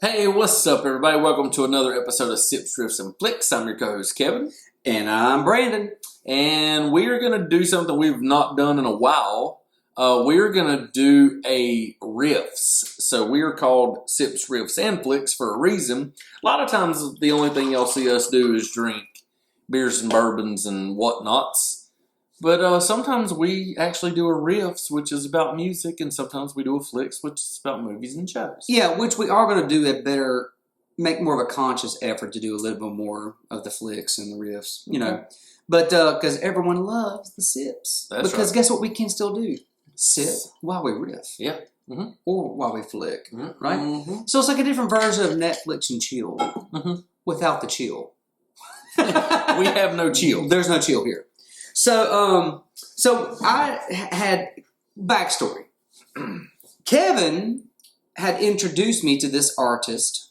Hey, what's up, everybody? Welcome to another episode of Sips, Riffs, and Flix. I'm your co-host, Kevin. And I'm Brandon. And we're going to do something we've not done in a while. We're going to do a riffs. So we're called Sips, Riffs, and Flix for a reason. A lot of times, the only thing y'all see us do is drink beers and bourbons and whatnots. But sometimes we actually do a riffs, which is about music, and sometimes we do a Flix, which is about movies and shows. Yeah, which we are going to do make more of a conscious effort to do a little bit more of the Flix and the riffs, you know. But because everyone loves the sips. That's because right. Guess what we can still do? Sip while we riff. Yeah. Mm-hmm. Or while we flick, Mm-hmm. right? Mm-hmm. So it's like a different version of Netflix and chill without the chill. We have no chill. There's no chill here. So I had backstory. Kevin had introduced me to this artiste.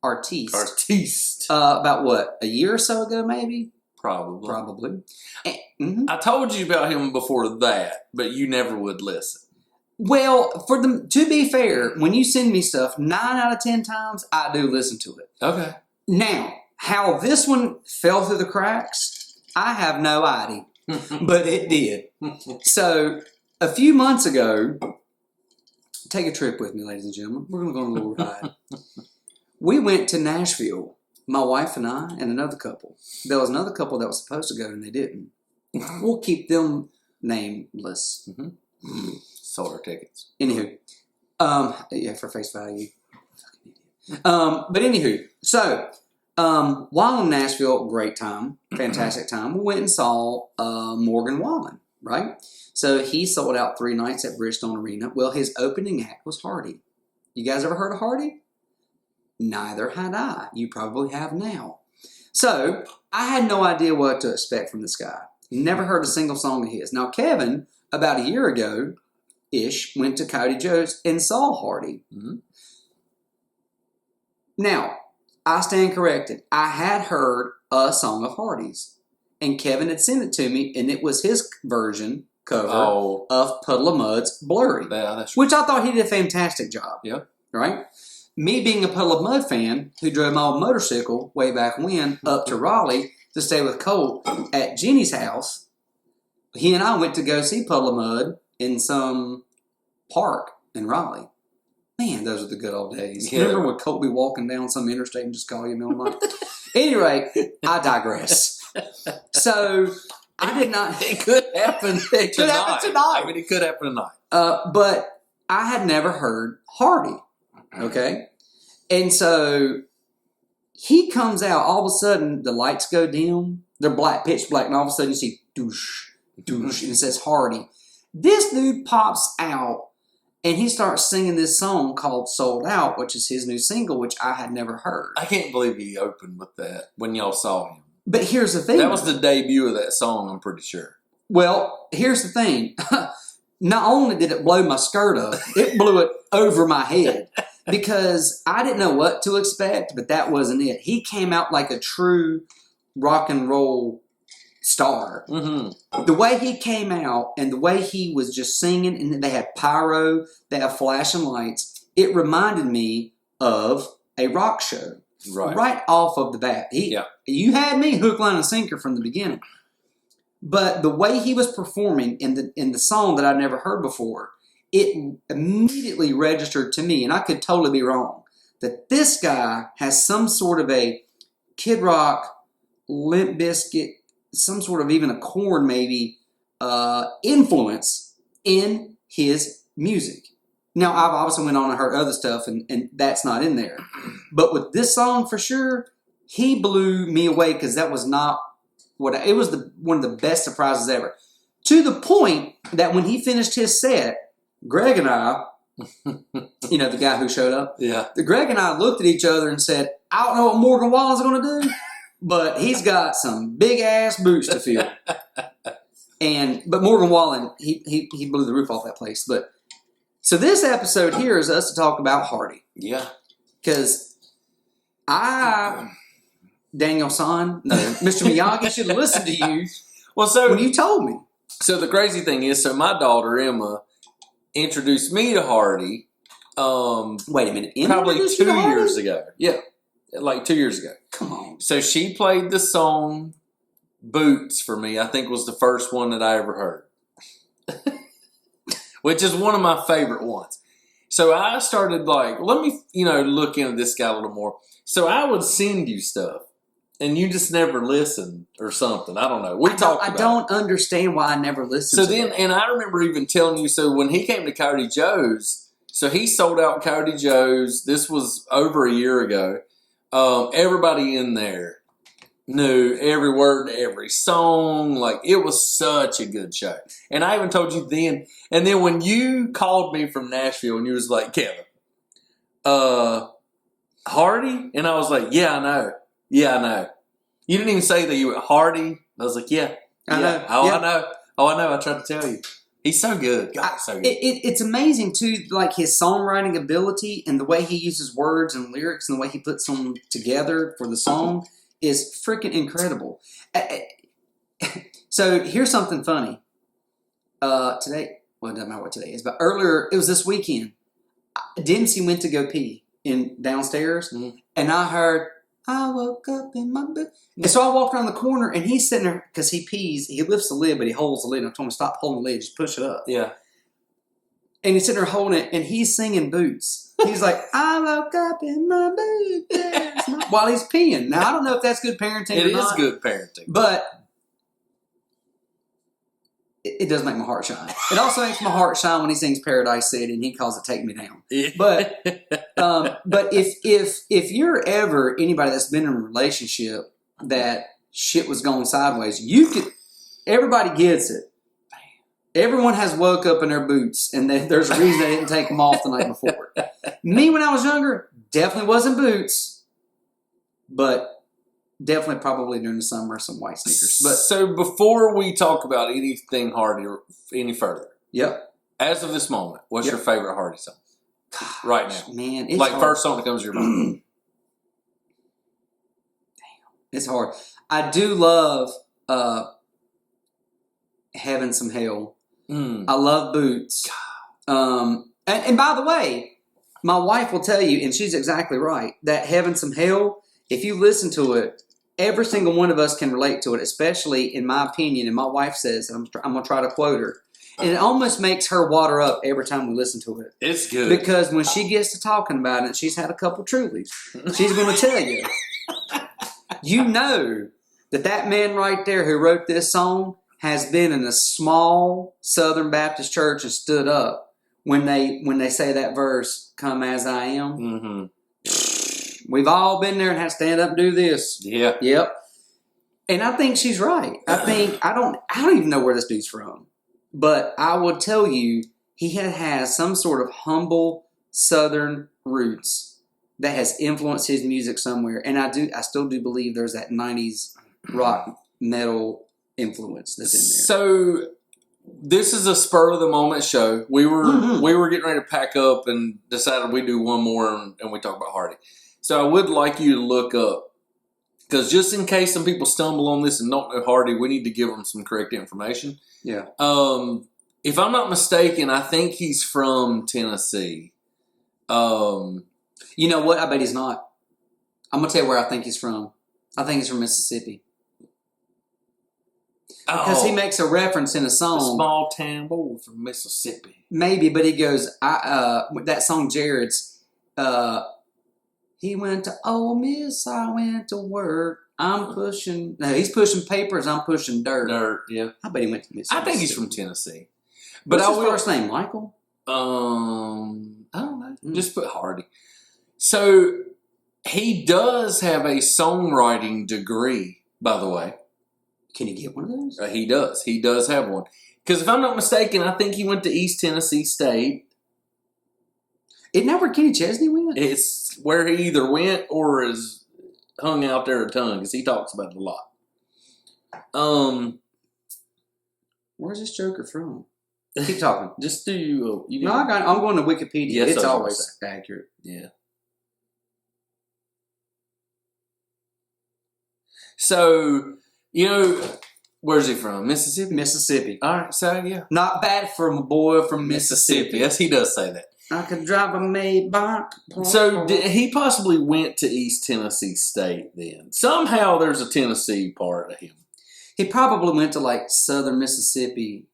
About what, a year or so ago, maybe? Probably. Mm-hmm. I told you about him before that, but you never would listen. Well, to be fair, when you send me stuff, 9 out of 10 times, I do listen to it. Okay. Now, how this one fell through the cracks, I have no idea, but it did. So, a few months ago, take a trip with me, ladies and gentlemen. We're going to go on a little ride. We went to Nashville, my wife and I, and another couple. There was another couple that was supposed to go, and they didn't. We'll keep them nameless. Sold our tickets. Anywho, yeah, for face value. But anywho, so while in Nashville, great time, fantastic time. We went and saw Morgan Wallen, right? So he sold out 3 nights at Bridgestone Arena. Well, his opening act was Hardy. You guys ever heard of Hardy? Neither had I. You probably have now. So I had no idea what to expect from this guy. Never heard a single song of his. Now, Kevin, about a year ago-ish, went to Cody Joe's and saw Hardy. Mm-hmm. Now, I stand corrected. I had heard a song of Hardy's, and Kevin had sent it to me, and it was his cover of Puddle of Mud's Blurry, which I thought he did a fantastic job. Yeah. Right? Me being a Puddle of Mud fan who drove my old motorcycle way back when up to Raleigh to stay with Colt at Jenny's house, he and I went to go see Puddle of Mud in some park in Raleigh. Man, those are the good old days. Yeah. Remember when Colt be walking down some interstate and just call you in the middle of the night? Anyway, I digress. So, I did not... It could happen tonight. It could happen tonight. I mean, it could happen tonight. But I had never heard Hardy, okay? And so, he comes out, all of a sudden, the lights go dim, they're black, pitch black, and all of a sudden you see, doosh, doosh, and it says Hardy. This dude pops out, and he starts singing this song called Sold Out, which is his new single, which I had never heard. I can't believe he opened with that when y'all saw him. But here's the thing. That was the debut of that song, I'm pretty sure. Well, here's the thing. Not only did it blow my skirt up, it blew it over my head. Because I didn't know what to expect, but that wasn't it. He came out like a true rock and roll star. Mm-hmm. The way he came out and the way he was just singing, and they had pyro, they have flashing lights, it reminded me of a rock show. Right off of the bat. You had me hook, line, and sinker from the beginning. But the way he was performing in the song that I'd never heard before, it immediately registered to me, and I could totally be wrong, that this guy has some sort of a Kid Rock, Limp Bizkit, some sort of even a Korn maybe, influence in his music. Now, I've obviously went on and heard other stuff, and that's not in there. But with this song, for sure, he blew me away because that was not it was one of the best surprises ever. To the point that when he finished his set, Greg and I, you know, the guy who showed up, Greg and I looked at each other and said, I don't know what Morgan Wallen's going to do, but he's got some big-ass boots to fill. But Morgan Wallen, he blew the roof off that place. So this episode here is us to talk about Hardy. Yeah. Because Daniel-san, no, Mr. Miyagi should have listened to you when you told me. So the crazy thing is, my daughter Emma introduced me to Hardy, Wait a minute. Probably 2 years ago. Yeah, like 2 years ago. Come on. So she played the song Boots for me. I think was the first one that I ever heard. Which is one of my favorite ones. So I started like, let me, look into this guy a little more. So I would send you stuff, and you just never listened or something. I don't know. I don't understand why I never listened. So then, and I remember even telling you. So when he came to Coyote Joe's, so he sold out Coyote Joe's. This was over a year ago. Everybody in there knew every word to every song. Like, it was such a good show. And I even told you then. And then when you called me from Nashville and you was like, Kevin, Hardy? And I was like, yeah, I know. Yeah, I know. You didn't even say that you were Hardy. I was like, yeah. I know. Oh, yeah. I know. Oh, I know. I tried to tell you. He's so good. God, so good. It's amazing, too, like his songwriting ability and the way he uses words and lyrics and the way he puts them together for the song is freaking incredible. So here's something funny. Today, well, it doesn't matter what today is, but earlier, it was this weekend. Dempsey went to go pee downstairs, and I heard, I woke up in my bed. And so I walked around the corner, and he's sitting there, because he pees, he lifts the lid, but he holds the lid, and I told him to stop holding the lid, just push it up. Yeah. And he's sitting there holding it, and he's singing Boots. He's like, I woke up in my boots while he's peeing. Now, I don't know if that's good parenting or not. It is good parenting. But it does make my heart shine. It also makes my heart shine when he sings Paradise City and he calls it Take Me Down. But if you're ever anybody that's been in a relationship that shit was going sideways, everybody gets it. Everyone has woke up in their boots, and there's a reason they didn't take them off the night before. Me, when I was younger, definitely wasn't boots, but definitely probably during the summer some white sneakers. But so before we talk about anything Hardy or any further, as of this moment, what's your favorite Hardy song right now? Man, it's like hard. First song that comes to your mind. Damn, it's hard. I do love Heaven Some Hell. I love Boots. And by the way, my wife will tell you, and she's exactly right, that Heaven Some Hell, if you listen to it, every single one of us can relate to it, especially in my opinion, and my wife says, I'm going to try to quote her, and it almost makes her water up every time we listen to it. It's good. Because when she gets to talking about it, she's had a couple Trulies. She's going to tell you, you know that man right there who wrote this song has been in a small Southern Baptist church and stood up when they say that verse, "Come as I am." Mm-hmm. We've all been there and had to stand up and do this. Yeah. Yep. And I think she's right. I don't even know where this dude's from, but I will tell you he has some sort of humble Southern roots that has influenced his music somewhere. And I still do believe there's that 90s rock metal influence that's in there. So this is a spur of the moment show. We were getting ready to pack up and decided we'd do one more and we talk about Hardy. So I would like you to look up, because just in case some people stumble on this and don't know Hardy, we need to give them some correct information. Yeah. If I'm not mistaken, I think he's from Tennessee. You know what? I bet he's not. I'm going to tell you where I think he's from. I think he's from Mississippi. Because he makes a reference in a song. A small town boy from Mississippi. Maybe, but he goes, that song Jared's, he went to Ole Miss, I went to work. He's pushing papers, I'm pushing dirt. Dirt, yeah. I bet he went to Mississippi. I think he's from Tennessee. But what's his first name, Michael? I don't know. Just put Hardy. So, he does have a songwriting degree, by the way. Can you get one of those? He does. He does have one. Because if I'm not mistaken, I think he went to East Tennessee State. Isn't that where Kenny Chesney went? It's where he either went or is hung out there a ton, because he talks about it a lot. Where's this joker from? Keep talking. Just do. I'm going to Wikipedia. Yes, it's always accurate. Yeah. So, where's he from? Mississippi? Mississippi. All right, so yeah. Not bad for a boy from Mississippi. Yes, he does say that. I could drive a Maybach. So he possibly went to East Tennessee State then. Somehow there's a Tennessee part of him. He probably went to like Southern Mississippi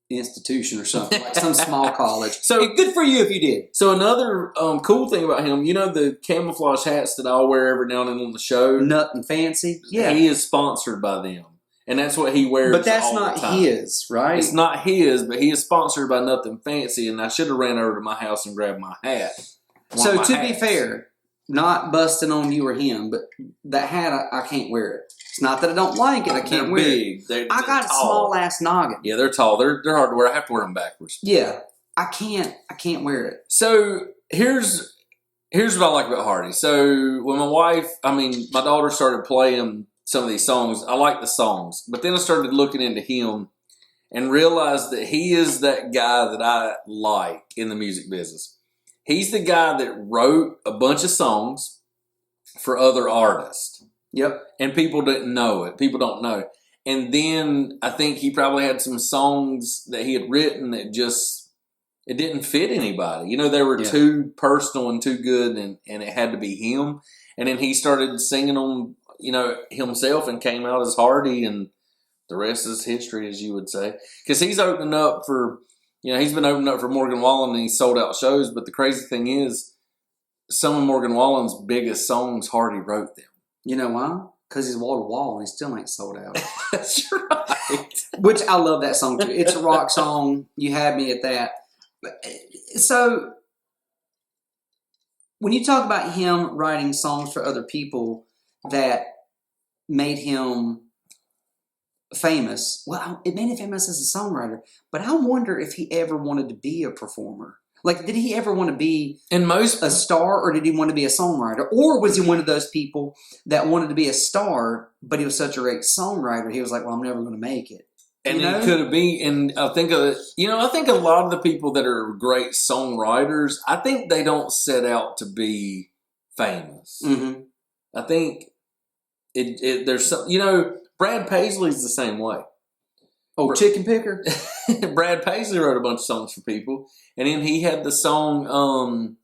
institution or something, like some small college. So good for you if you did. So another cool thing about him, you know the camouflage hats that I'll wear every now and then on the show? Nut and Fancy? Yeah. He is sponsored by them. And that's what he wears all the time. But that's not his, right? It's not his, but he is sponsored by Nothing Fancy, and I should have ran over to my house and grabbed my hat. So to be fair, not busting on you or him, but that hat, I can't wear it. It's not that I don't like it, I can't wear it. I got a small ass noggin. Yeah, they're tall. They're hard to wear. I have to wear them backwards. Yeah, I can't wear it. So here's what I like about Hardy. So when my daughter started playing some of these songs, I like the songs, but then I started looking into him and realized that he is that guy that I like in the music business. He's the guy that wrote a bunch of songs for other artists. Yep. And people didn't know it. People don't know. And then I think he probably had some songs that he had written that it didn't fit anybody. You know, they were too personal and too good, and it had to be him. And then he started singing them, you know, himself, and came out as Hardy, and the rest is history, as you would say. Because he's opening up for, you know, he's been opening up for Morgan Wallen, and he's sold out shows. But the crazy thing is, some of Morgan Wallen's biggest songs, Hardy wrote them. You know why? Because he's wall to wall, and he still ain't sold out. That's right. Which I love that song too. It's a rock song. You had me at that. So when you talk about him writing songs for other people that made him famous, well, it made him famous as a songwriter, but I wonder if he ever wanted to be a performer. Like, did he ever want to be a star, or did he want to be a songwriter? Or was he one of those people that wanted to be a star, but he was such a great songwriter, he was like, well, I'm never going to make it. And it could have been, and I think a lot of the people that are great songwriters, I think they don't set out to be famous. Mm-hmm. I think there's some, you know, Brad Paisley's the same way. Oh, Chicken Picker? Brad Paisley wrote a bunch of songs for people. And then he had the song,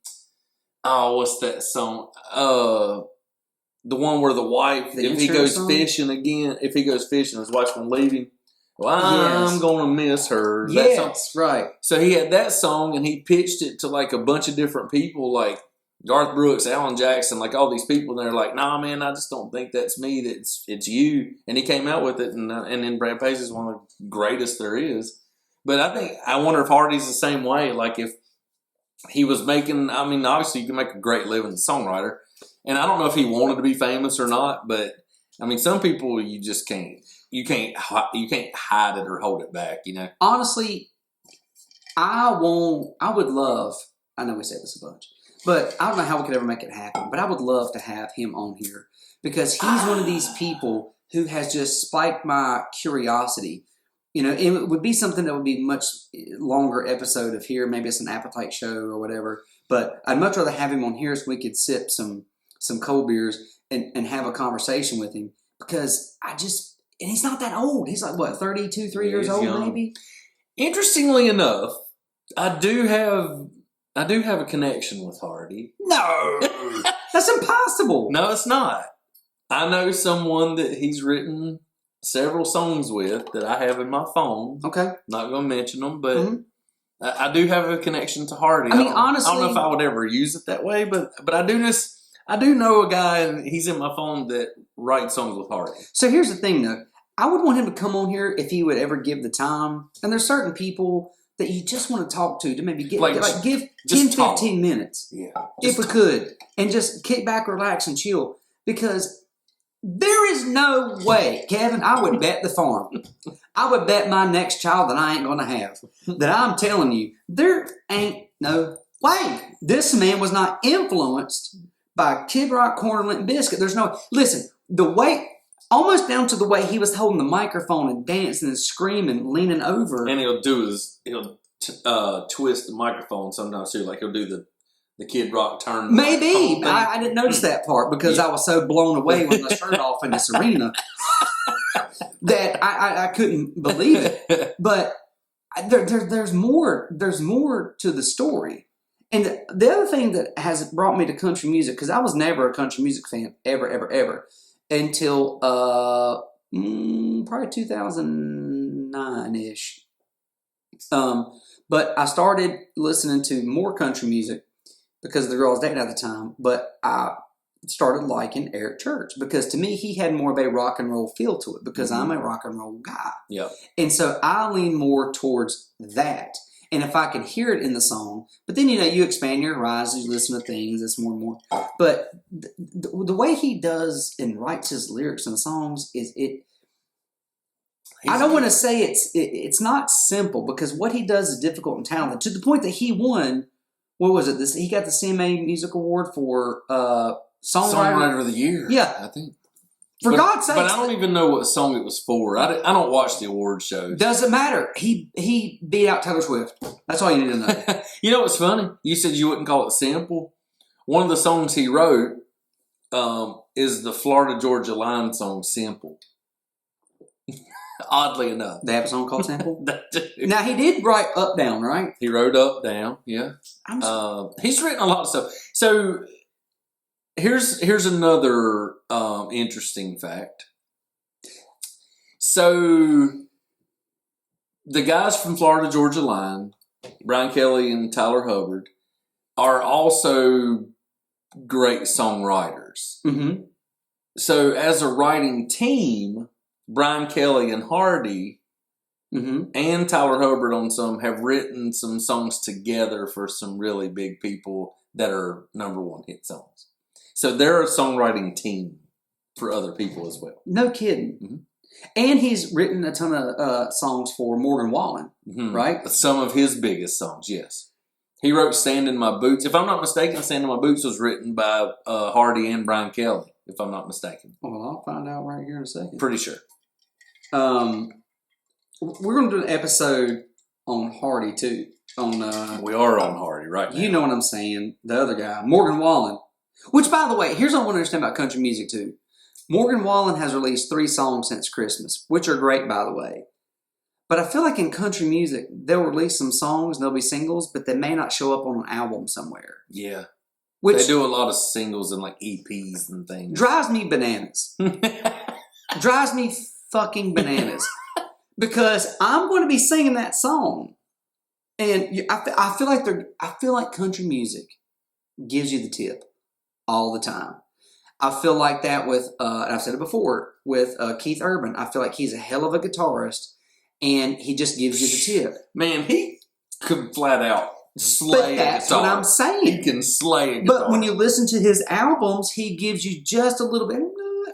what's that song? The one where the wife, if he goes fishing, his wife's going to leave him. Well, I'm going to miss her. Yes, right. So he had that song, and he pitched it to like a bunch of different people, like Garth Brooks, Alan Jackson, like all these people. And they're like, nah, man, I just don't think that's me. It's you. And he came out with it, and then Brad Paisley's one of the greatest there is. But I wonder if Hardy's the same way. Like if he was making, I mean, obviously you can make a great living as a songwriter. And I don't know if he wanted to be famous or not, but I mean, some people you just can't. You can't hide it or hold it back, you know? Honestly, I would love, I know we said this a bunch, but I don't know how we could ever make it happen, but I would love to have him on here because he's one of these people who has just spiked my curiosity. You know, it would be something that would be much longer episode of here. Maybe it's an appetite show or whatever, but I'd much rather have him on here so we could sip some cold beers and have a conversation with him because and he's not that old. He's like, what, 32, 3 years old young. Maybe? Interestingly enough, I do have a connection with Hardy. No! That's impossible. No, it's not. I know someone that he's written several songs with that I have in my phone. Okay. Not going to mention them, but I do have a connection to Hardy. I mean, honestly, I don't know if I would ever use it that way, but I do know a guy, and he's in my phone that writes songs with Hardy. So here's the thing, though. I would want him to come on here if he would ever give the time. And there's certain people that you just want to talk to maybe give 10, 15 minutes. Yeah. If we could. And just kick back, relax, and chill. Because there is no way, Kevin, I would bet the farm. I would bet my next child that I ain't going to have. That I'm telling you, there ain't no way. This man was not influenced by Kid Rock, Corn, Limp Bizkit. There's no... Listen, the way... Almost down to the way he was holding the microphone and dancing and screaming, leaning over. And he'll twist the microphone sometimes too. Like he'll do the Kid Rock turn. Maybe. I didn't notice that part because I was so blown away with my shirt off in this arena that I couldn't believe it. But there's more to the story. And the other thing that has brought me to country music, because I was never a country music fan, ever, until probably 2009-ish. But I started listening to more country music because of the girl I was dating at the time. But I started liking Eric Church because to me, he had more of a rock and roll feel to it because I'm a rock and roll guy. Yeah. And so I lean more towards that. And if I can hear it in the song, but then, you expand your horizons, you listen to things, it's more and more. But the way he does and writes his lyrics and songs I don't want to say it's not simple because what he does is difficult and talented to the point that he won, what was it? He got the CMA Music Award for Songwriter of the Year. Yeah. I think. For God's sake. But I don't even know what song it was for. I don't watch the award shows. Doesn't matter. He beat out Taylor Swift. That's all you need to know. You know what's funny? You said you wouldn't call it simple. One of the songs he wrote is the Florida Georgia Line song, Simple. Oddly enough. They have a song called Simple? Now, he did write Up Down, right? He wrote Up Down, yeah. He's written a lot of stuff. So here's another interesting fact. So the guys from Florida Georgia Line, Brian Kelly and Tyler Hubbard, are also great songwriters. Mm-hmm. So as a writing team, Brian Kelly and Hardy and Tyler Hubbard on some have written some songs together for some really big people that are #1 hit songs. So they're a songwriting team for other people as well. No kidding. Mm-hmm. And he's written a ton of songs for Morgan Wallen, right? Some of his biggest songs, yes. He wrote Stand in My Boots. If I'm not mistaken, Stand in My Boots was written by Hardy and Brian Kelly, if I'm not mistaken. Well, I'll find out right here in a second. Pretty sure. We're going to do an episode on Hardy, too. We are on Hardy right now. You know what I'm saying. The other guy, Morgan Wallen. Which, by the way, here's what I want to understand about country music, too. Morgan Wallen has released 3 songs since Christmas, which are great, by the way. But I feel like in country music, they'll release some songs, and they'll be singles, but they may not show up on an album somewhere. Yeah. Which they do a lot of singles and like EPs and things. Drives me bananas. Drives me fucking bananas. Because I'm going to be singing that song. And I feel like country music gives you the tip all the time. I feel like that with, and I've said it before, with Keith Urban. I feel like he's a hell of a guitarist, and he just gives you the tip. Man, he could flat out slay a guitar. That's what I'm saying. He can slay a guitar. But when you listen to his albums, he gives you just a little bit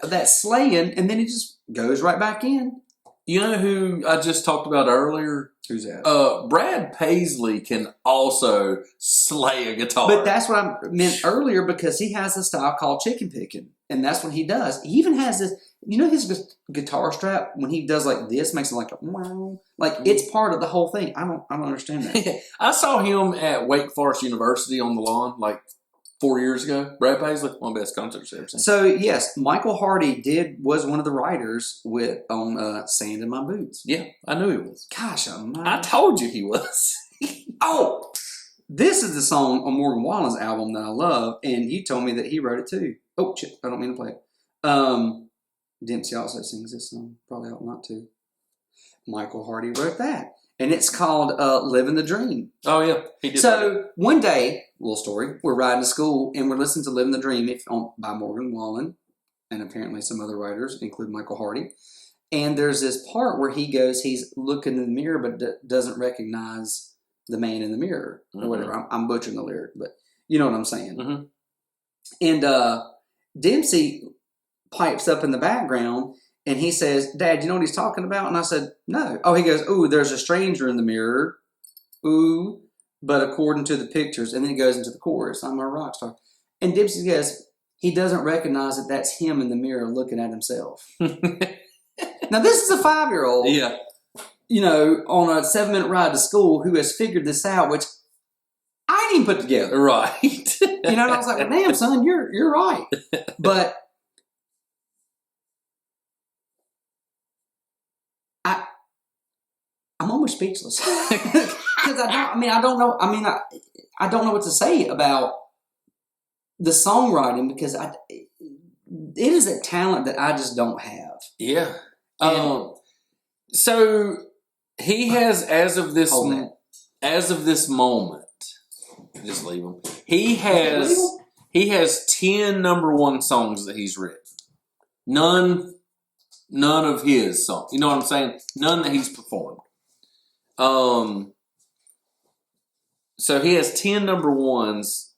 of that slaying, and then he just goes right back in. You know who I just talked about earlier? Who's that? Brad Paisley can also slay a guitar. But that's what I meant earlier because he has a style called chicken picking. And that's what he does. He even has this, his guitar strap, when he does like this, makes it like a wow. Like it's part of the whole thing. I don't understand that. I saw him at Wake Forest University on the lawn like 4 years ago. Brad Paisley, one of the best concerts I've ever seen. So yes, Michael Hardy was one of the writers on Sand in My Boots. Yeah, I knew he was. Gosh, I told you he was. Oh, this is the song on Morgan Wallen's album that I love, and you told me that he wrote it too. Oh shit, I don't mean to play it. Dempsey also sings this song. Probably ought not to. Michael Hardy wrote that, and it's called "Living the Dream." Oh yeah, he did. So one day, little story, we're riding to school and we're listening to "Living the Dream" by Morgan Wallen, and apparently some other writers, including Michael Hardy. And there's this part where he's looking in the mirror but doesn't recognize the man in the mirror or whatever. I'm butchering the lyric, but you know what I'm saying. Mm-hmm. And Dempsey pipes up in the background and he says, "Dad, you know what he's talking about?" And I said, "No." Oh, he goes, "Ooh, there's a stranger in the mirror. Ooh, but according to the pictures," and then he goes into the chorus, "I'm a rock star." And Dempsey goes, he doesn't recognize that that's him in the mirror looking at himself. Now, this is a 5-year-old, yeah, on a 7-minute ride to school who has figured this out, which I didn't even put together. Right. And I was like, well, damn, son, you're right. But I'm almost speechless because I don't know. I don't know what to say about the songwriting because it is a talent that I just don't have. Yeah. So he has, as of this moment, just leave him. He has 10 number one songs that he's written. None of his songs. You know what I'm saying? None that he's performed. So he has 10 number ones.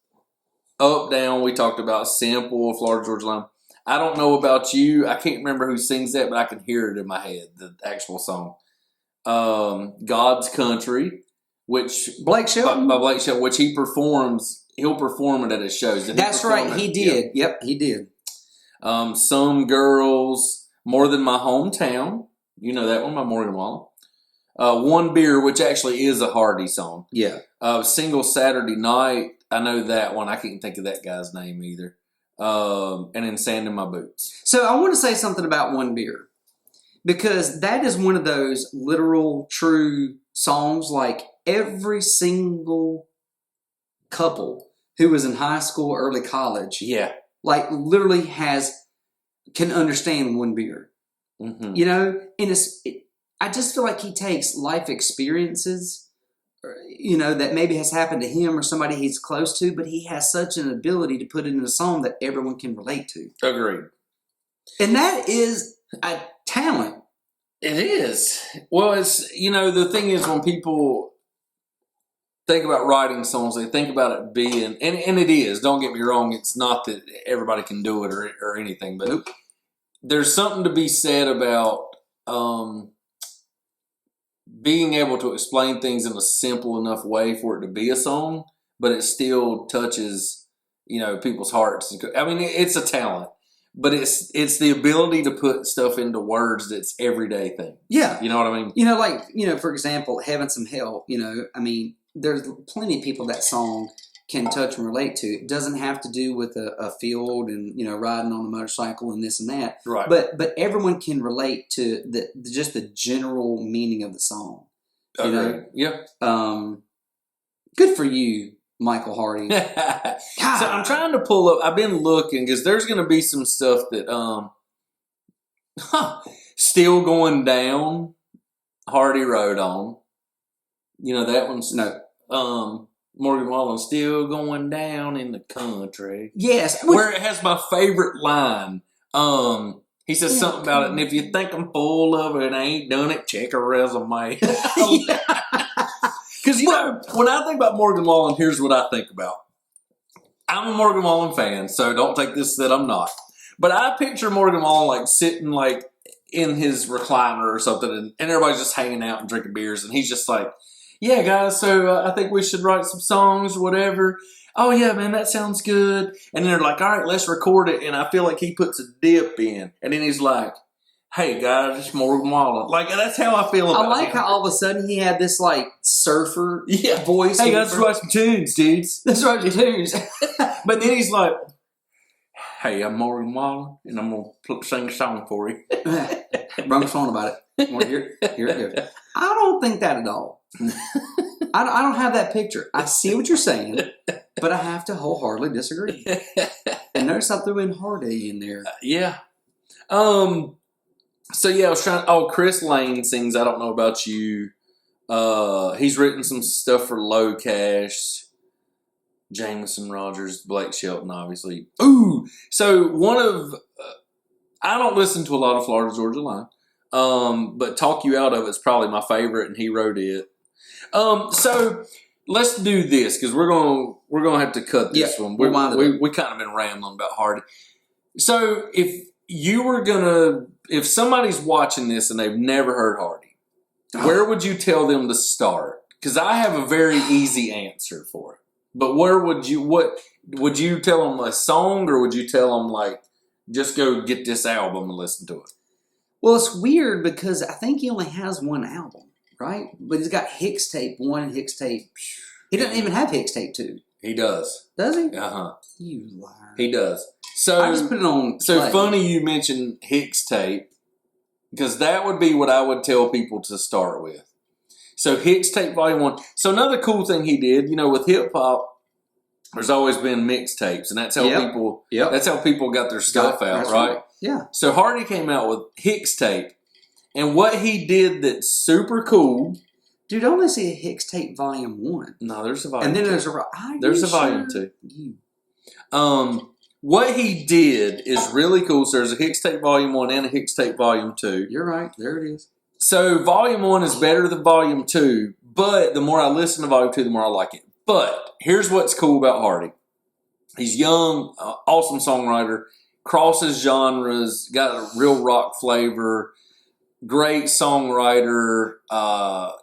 Up, Down, we talked about. Simple, Florida Georgia Line. I don't know about you. I can't remember who sings that, but I can hear it in my head, the actual song. God's Country, which Blake Shelton, by Blake Shelton, which he performs. He'll perform it at his shows. That's right. He did. Yep, he did. Some Girls, More Than My Hometown. You know that one by Morgan Wallen. One Beer, which actually is a Hardy song. Yeah. Single Saturday Night. I know that one. I can't think of that guy's name either. And then Sand in My Boots. So I want to say something about One Beer. Because that is one of those literal, true songs. Like every single couple who was in high school, early college. Yeah. Like literally can understand One Beer. Mm-hmm. You know? And I just feel like he takes life experiences, you know, that maybe has happened to him or somebody he's close to, but he has such an ability to put it in a song that everyone can relate to. Agreed. And that is a talent. It is. Well, it's, you know, the thing is when people think about writing songs, they think about it being, and it is, don't get me wrong, it's not that everybody can do it or anything, but nope. There's something to be said about being able to explain things in a simple enough way for it to be a song, but it still touches, you know, people's hearts. I mean, it's a talent, but it's the ability to put stuff into words that's everyday thing. Yeah. You know what I mean? You know, like, you know, for example, Heaven Some Hell, you know, I mean, there's plenty of people that song can touch and relate to. It doesn't have to do with a field and, you know, riding on a motorcycle and this and that. Right. But everyone can relate to just the general meaning of the song. You know? Yep. Good for you, Michael Hardy. So I'm trying to pull up. I've been looking because there's going to be some stuff that Still Going Down, Hardy wrote on. You know that one's Morgan Wallen, Still Going Down in the Country. Yes. Where it has my favorite line. He says something about it, and if you think I'm full of it and I ain't done it, check a resume. Because, you know, when I think about Morgan Wallen, here's what I think about. I'm a Morgan Wallen fan, so don't take this that I'm not. But I picture Morgan Wallen like sitting like in his recliner or something, and everybody's just hanging out and drinking beers, and he's just like, yeah, guys, so I think we should write some songs or whatever. Oh, yeah, man, that sounds good. And then they're like, all right, let's record it. And I feel like he puts a dip in. And then he's like, hey, guys, it's Morgan Wallen. Like, that's how I feel about it. I like how all of a sudden he had this, like, surfer voice. Hey, guys, let's write some tunes, dudes. Let's write some tunes. But then he's like, hey, I'm Morgan Wallen, and I'm going to sing a song for you. Wrong song about it. Well, here it goes. I don't think that at all. I don't have that picture. I see what you're saying, but I have to wholeheartedly disagree. And notice I threw in Hardy in there. Yeah. So yeah, I was trying. Oh, Chris Lane sings I Don't Know About You. He's written some stuff for Low Cash, Jameson Rogers, Blake Shelton, obviously. Ooh, so one of I don't listen to a lot of Florida Georgia Line, but Talk You Out of It's probably my favorite, and he wrote it. So let's do this because we're gonna have to cut this one. We kind of been rambling about Hardy. So if somebody's watching this and they've never heard Hardy, where would you tell them to start? Because I have a very easy answer for it. But what would you tell them a song, or would you tell them like just go get this album and listen to it? Well, it's weird because I think he only has one album. Right? But he's got Hicks Tape 1 and Hicks Tape. He doesn't even have Hicks Tape 2. He does. Does he? Uh-huh. You liar. He does. So I just put it on. So funny you mentioned Hicks Tape, because that would be what I would tell people to start with. So Hicks Tape Volume 1. So another cool thing he did, with hip hop, there's always been mixtapes, and that's how people got their stuff out, right? Yeah. So Hardy came out with Hicks Tape, and what he did that's super cool. Dude, I only see a Hicks Tape Volume 1. No, there's a Volume 2. And then there's a Volume 2. What he did is really cool. So there's a Hicks Tape Volume 1 and a Hicks Tape Volume 2. You're right. There it is. So Volume 1 is better than Volume 2, but the more I listen to Volume 2, the more I like it. But here's what's cool about Hardy. He's young, awesome songwriter, crosses genres, got a real rock flavor, great songwriter.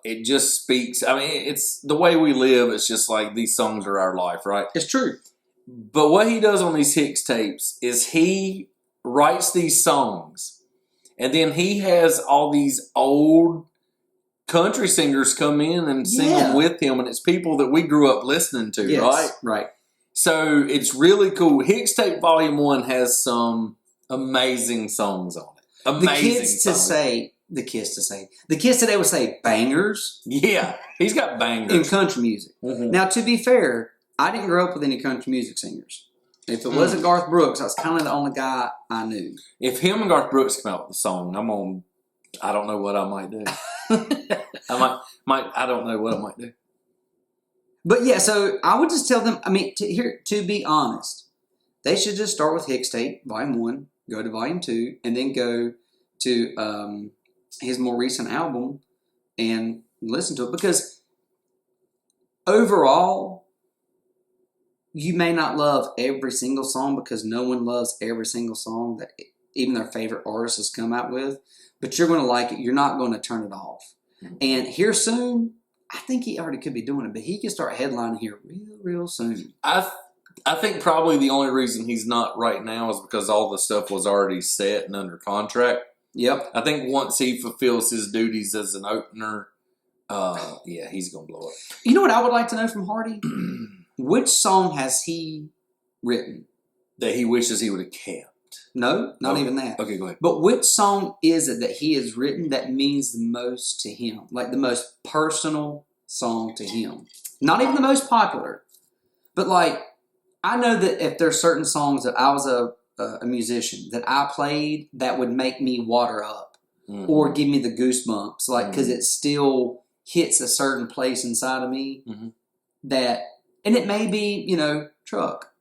It just speaks. I mean, it's the way we live. It's just like these songs are our life, right? It's true. But what he does on these Hicks tapes is he writes these songs, and then he has all these old country singers come in and sing them with him, and it's people that we grew up listening to, right? Right. So it's really cool. Hicks Tape Volume 1 has some amazing songs on it. The kids today would say bangers. Yeah, he's got bangers. In country music. Mm-hmm. Now, to be fair, I didn't grow up with any country music singers. If it wasn't Garth Brooks, I was kind of the only guy I knew. If him and Garth Brooks come out with a song, I don't know what I might do. I don't know what I might do. But yeah, so I would just tell them, to be honest, they should just start with Hicks Tape, Volume 1, go to Volume 2, and then go to his more recent album and listen to it. Because overall, you may not love every single song because no one loves every single song that even their favorite artist has come out with, but you're going to like it. You're not going to turn it off. Mm-hmm. And here soon, I think he already could be doing it, but he can start headlining here real soon. I think probably the only reason he's not right now is because all the stuff was already set and under contract. Yep. I think once he fulfills his duties as an opener, he's going to blow up. You know what I would like to know from Hardy? Which song has he written? That he wishes he would have kept. No, not even that. Okay, go ahead. But which song is it that he has written that means the most to him? Like the most personal song to him. Not even the most popular. But like, I know that if there's certain songs that I was a musician that I played that would make me water up or give me the goosebumps, like because it still hits a certain place inside of me that, and it may be, truck.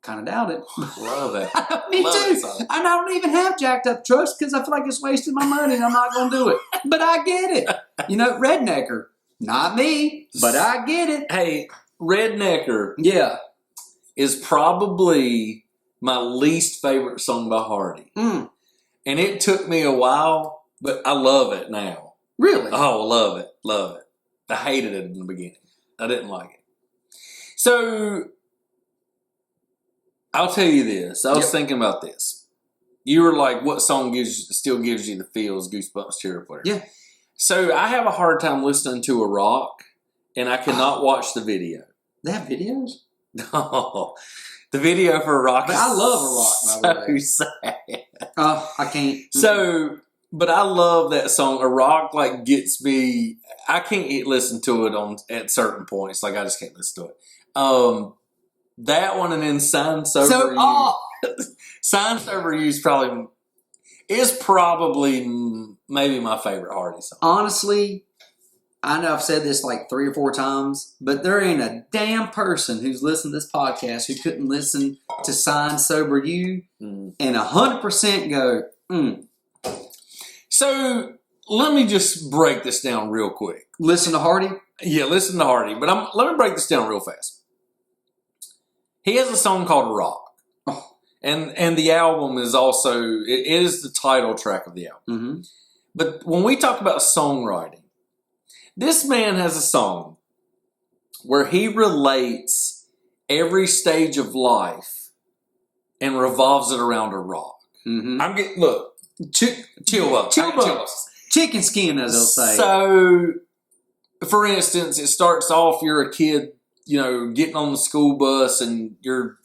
Kind of doubt it. Love it. Me too. And I don't even have jacked up trucks because I feel like it's wasting my money and I'm not going to do it. But I get it. Rednecker. Not me, but I get it. Hey, Rednecker. Yeah. Is probably my least favorite song by Hardy. Mm. And it took me a while, but I love it now. Really? Oh, love it. Love it. I hated it in the beginning. I didn't like it. So, I'll tell you this. I was thinking about this. You were like, what song still gives you the feels, goosebumps, tear up, whatever. Yeah. So, I have a hard time listening to a rock, and I cannot watch the video. They have videos? No. The video for a rock but I love a rock, by the way. So sad. I can't. So, but I love that song. A rock, like, gets me... I can't listen to it at certain points. Like, I just can't listen to it. That one and then Sign Sober You. Sign Sober You is probably maybe my favorite Hardy song. Honestly, I know I've said this like 3 or 4 times, but there ain't a damn person who's listened to this podcast who couldn't listen to Sign Sober You and 100% go, So, let me just break this down real quick. Listen to Hardy? Yeah, listen to Hardy. But let me break this down real fast. He has a song called Rock. Oh. And the album is also, it is the title track of the album. Mm-hmm. But when we talk about songwriting, this man has a song where he relates every stage of life and revolves it around a rock. Mm-hmm. Look, chill up. Chicken skin, as they'll say. So, for instance, it starts off, you're a kid, getting on the school bus and you're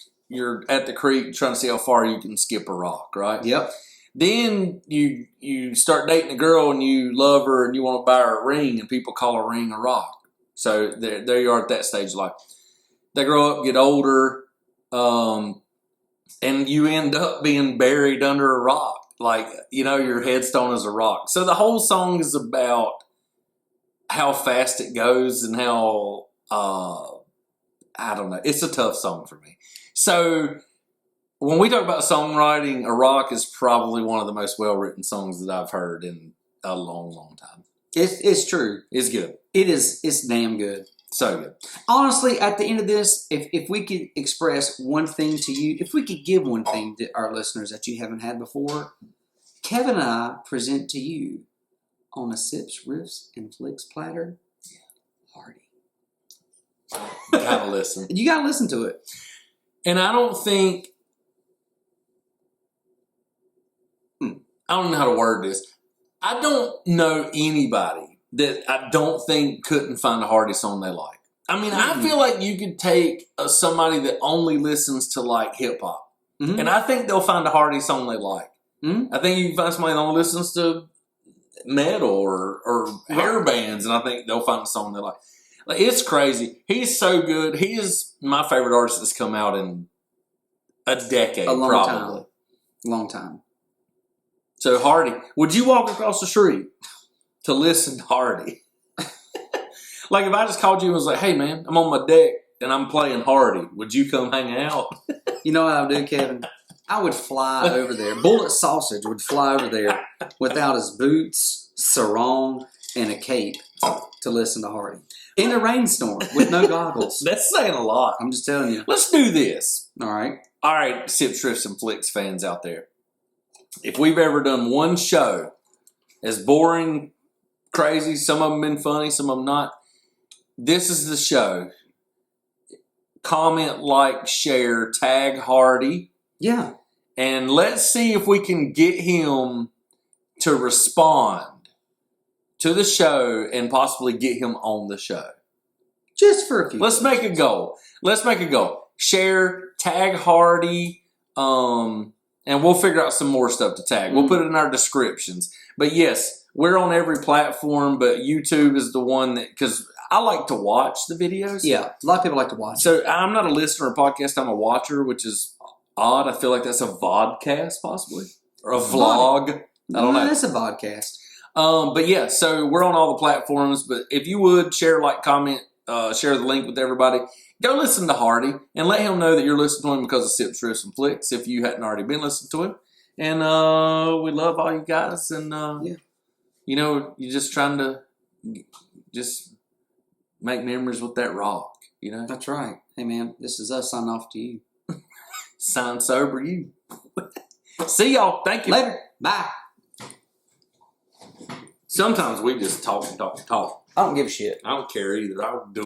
at the creek trying to see how far you can skip a rock, right? Yep. Then you start dating a girl and you love her and you want to buy her a ring, and people call a ring a rock. So there you are at that stage of life. They grow up, get older, and you end up being buried under a rock. Like, your headstone is a rock. So the whole song is about how fast it goes and how, I don't know. It's a tough song for me. So when we talk about songwriting, a rock is probably one of the most well-written songs that I've heard in a long, long time. It's true. It's good. It is. It's damn good. So good. Honestly, at the end of this, if we could express one thing to you, if we could give one thing to our listeners that you haven't had before, Kevin and I present to you on a Sips, Riffs, and Flix platter, Hardy. You gotta listen. You gotta listen to it. And I don't know how to word this. I don't know anybody that I don't think couldn't find a Hardy song they like. I mean, I feel like you could take somebody that only listens to like hip hop, and I think they'll find a Hardy song they like. I think you can find somebody that only listens to metal or hair bands, and I think they'll find a song they like. Like, it's crazy. He's so good. He is my favorite artist that's come out in a decade, probably. Long time. So Hardy, would you walk across the street to listen to Hardy? Like, if I just called you and was like, "Hey man, I'm on my deck and I'm playing Hardy, would you come hang out?" You know what I would do, Kevin? I would fly over there. Bullet Sausage would fly over there without his boots, sarong, and a cape to listen to Hardy. In a rainstorm with no goggles. That's saying a lot. I'm just telling you. Let's do this. All right. All right, Sips, Riffs, and Flix fans out there. If we've ever done one show as boring, crazy, some of them been funny, some of them not, this is the show. Comment, like, share, tag Hardy. Yeah. And let's see if we can get him to respond to the show and possibly get him on the show. Just for a few. Let's make a goal. Share, tag Hardy, and we'll figure out some more stuff to tag. We'll put it in our descriptions. But yes, we're on every platform, but YouTube is the one that, because I like to watch the videos. Yeah, a lot of people like to watch. So I'm not a listener of podcasts, I'm a watcher, which is odd. I feel like that's a vodcast, possibly. Or a vlog. I don't know. That's a vodcast. But yeah, so we're on all the platforms. But if you would share, like, comment, share the link with everybody. Go listen to Hardy and let him know that you're listening to him because of Sips, Riffs, and Flix if you hadn't already been listening to him. And we love all you guys. And, you're just trying to just make memories with that rock, That's right. Hey, man, this is us signing off to you. Sign sober you. See y'all. Thank you. Later. Bye. Sometimes we just talk and talk and talk. I don't give a shit. I don't care either. I'll do